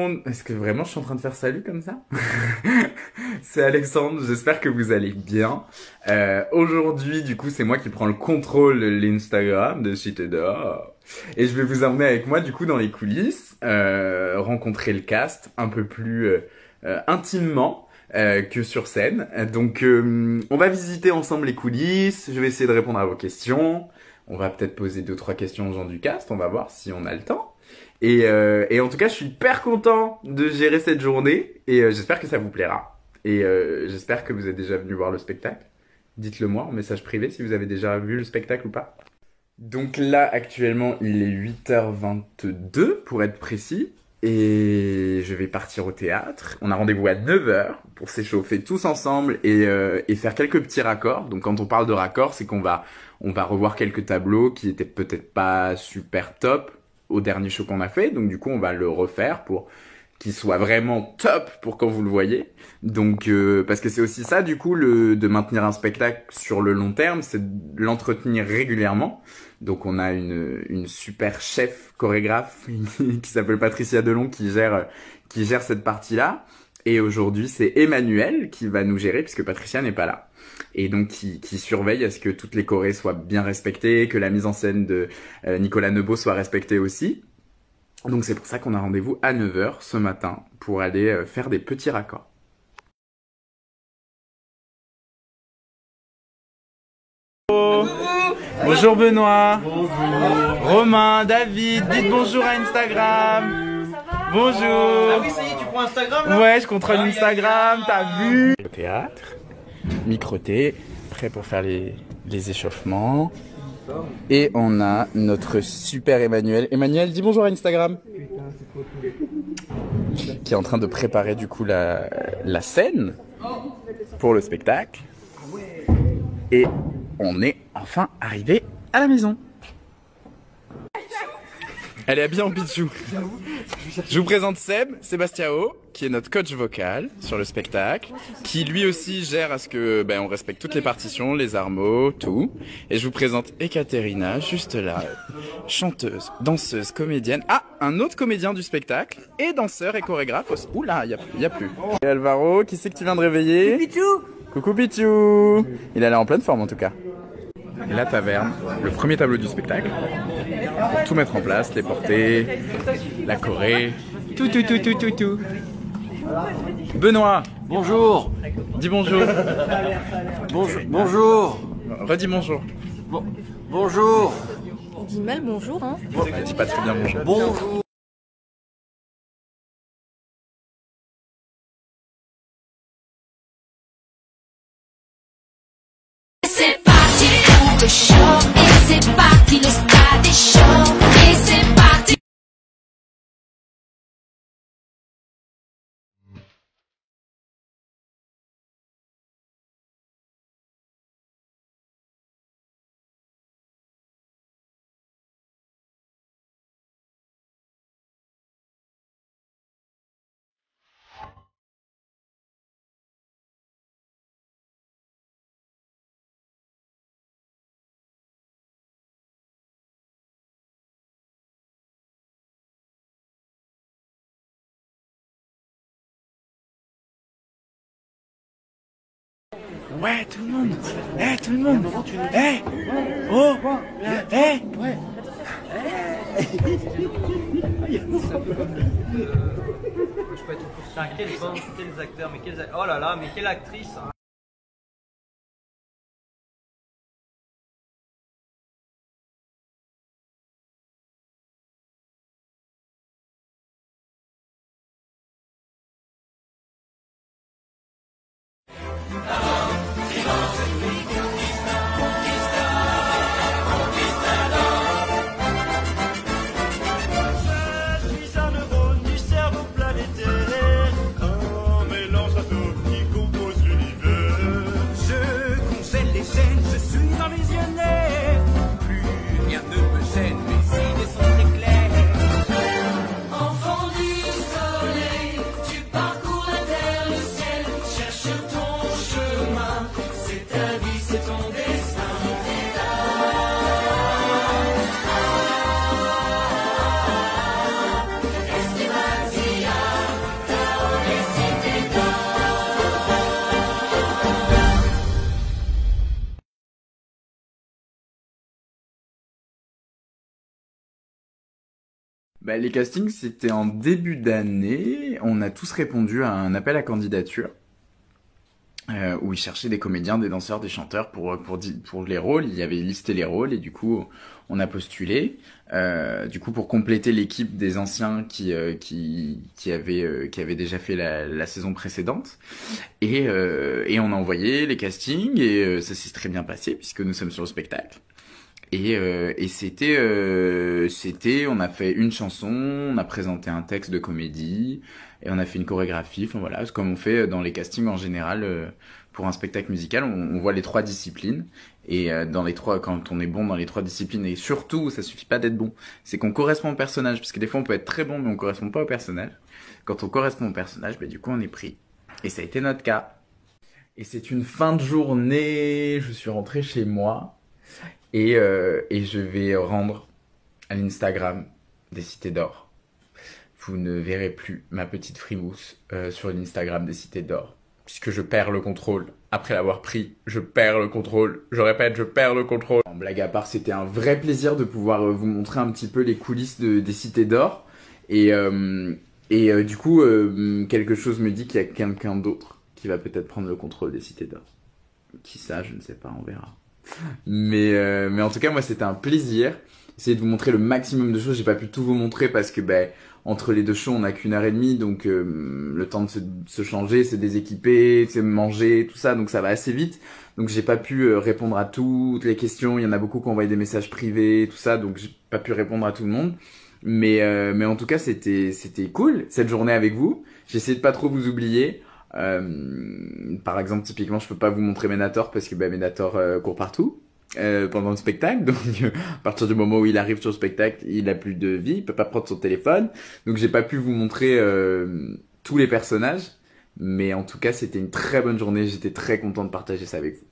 monde. Est-ce que vraiment je suis en train de faire salut comme ça? C'est Alexandre, j'espère que vous allez bien. Aujourd'hui, du coup, c'est moi qui prends le contrôle de l'Instagram de Cité d'Or. Et je vais vous emmener avec moi, du coup, dans les coulisses, rencontrer le cast un peu plus intimement. Que sur scène. Donc on va visiter ensemble les coulisses, je vais essayer de répondre à vos questions, on va peut-être poser 2-3 questions aux gens du cast, on va voir si on a le temps. Et en tout cas je suis hyper content de gérer cette journée et j'espère que ça vous plaira. Et j'espère que vous êtes déjà venu voir le spectacle. Dites-le moi en message privé si vous avez déjà vu le spectacle ou pas. Donc là actuellement il est 8h22 pour être précis. Et je vais partir au théâtre. On a rendez-vous à 9h pour s'échauffer tous ensemble et faire quelques petits raccords. Donc quand on parle de raccords, c'est qu'on va revoir quelques tableaux qui étaient peut-être pas super top au dernier show qu'on a fait. Donc du coup, on va le refaire pour qu'il soit vraiment top pour quand vous le voyez. Donc parce que c'est aussi ça du coup de maintenir un spectacle sur le long terme, c'est de l'entretenir régulièrement. Donc on a une super chef chorégraphe qui s'appelle Patricia Delon qui gère cette partie-là. Et aujourd'hui c'est Emmanuel qui va nous gérer puisque Patricia n'est pas là. Et donc qui surveille à ce que toutes les chorés soient bien respectées, que la mise en scène de Nicolas Nebeau soit respectée aussi. Donc c'est pour ça qu'on a rendez-vous à 9h ce matin pour aller faire des petits raccords. Bonjour Benoît. Bonjour. Romain, David, dites bonjour à Instagram. Ça va? Bonjour. Ah oui, ça y est, tu prends Instagram là? Ouais, je contrôle Instagram, t'as vu? Au théâtre, microté, prêt pour faire les échauffements. Et on a notre super Emmanuel. Emmanuel, dis bonjour à Instagram. Qui est en train de préparer du coup la scène pour le spectacle. Et on est enfin arrivé à la maison. Elle est habillée en Pichou. Je vous présente Sébastiao, qui est notre coach vocal sur le spectacle, qui lui aussi gère à ce que on respecte toutes les partitions, les armos, tout. Et je vous présente Ekaterina, juste là, chanteuse, danseuse, comédienne. Ah, un autre comédien du spectacle, et danseur et chorégraphe aussi. Oula, y a plus. Et Alvaro, qui c'est que tu viens de réveiller? Pichou. Coucou Pichou. Il a l'air en pleine forme en tout cas. Et la taverne, le premier tableau du spectacle. Pour tout mettre en place, les portées, la choré, tout. Benoît. Bonjour. Dis bonjour. Bonjour. Redis bonjour. Bonjour. On dit mal bonjour, hein? Elle dit pas très bien bonjour. Bonjour. C'est parti pour le show, et c'est parti le stade est chaud, et c'est parti. Ouais, tout le monde. Tout le monde. Oh. Ouais. Je peux être pour ça. Quels acteurs, mais quels... Oh là là, mais quelle actrice hein. Un mélange atomique compose l'univers. Bah, les castings, c'était en début d'année. On a tous répondu à un appel à candidature. Où ils cherchaient des comédiens, des danseurs, des chanteurs pour les rôles. Ils avaient listé les rôles et du coup, on a postulé. Du coup, pour compléter l'équipe des anciens qui avaient déjà fait la saison précédente. Et on a envoyé les castings et ça s'est très bien passé puisque nous sommes sur le spectacle. Et c'était, on a fait une chanson, on a présenté un texte de comédie, et on a fait une chorégraphie, enfin voilà, c'est comme on fait dans les castings en général, pour un spectacle musical, on voit les 3 disciplines, et quand on est bon dans les 3 disciplines, et surtout, ça suffit pas d'être bon, c'est qu'on correspond au personnage, parce que des fois on peut être très bon, mais on correspond pas au personnage. Quand on correspond au personnage, bah du coup on est pris. Et ça a été notre cas. Et c'est une fin de journée, je suis rentré chez moi, et je vais rendre à l'Instagram des Cités d'Or. Vous ne verrez plus ma petite frimousse sur l'Instagram des Cités d'Or, puisque je perds le contrôle. Après l'avoir pris, je perds le contrôle. Je répète, je perds le contrôle. En blague à part, c'était un vrai plaisir de pouvoir vous montrer un petit peu les coulisses des Cités d'Or. Et du coup, quelque chose me dit qu'il y a quelqu'un d'autre qui va peut-être prendre le contrôle des Cités d'Or. Qui ça, je ne sais pas, on verra. Mais en tout cas, moi, c'était un plaisir. Essayer de vous montrer le maximum de choses. J'ai pas pu tout vous montrer parce que, entre les 2 shows, on a qu'1h30. Donc, le temps de se changer, se déséquiper, se manger, tout ça. Donc, ça va assez vite. Donc, j'ai pas pu répondre à toutes les questions. Il y en a beaucoup qui ont envoyé des messages privés, tout ça. Donc, j'ai pas pu répondre à tout le monde. Mais en tout cas, c'était cool, cette journée avec vous. J'ai essayé de pas trop vous oublier. Par exemple, typiquement, je peux pas vous montrer Ménator parce que Ménator court partout pendant le spectacle. Donc, à partir du moment où il arrive sur le spectacle, il a plus de vie, il peut pas prendre son téléphone. Donc, j'ai pas pu vous montrer tous les personnages. Mais en tout cas, c'était une très bonne journée. J'étais très content de partager ça avec vous.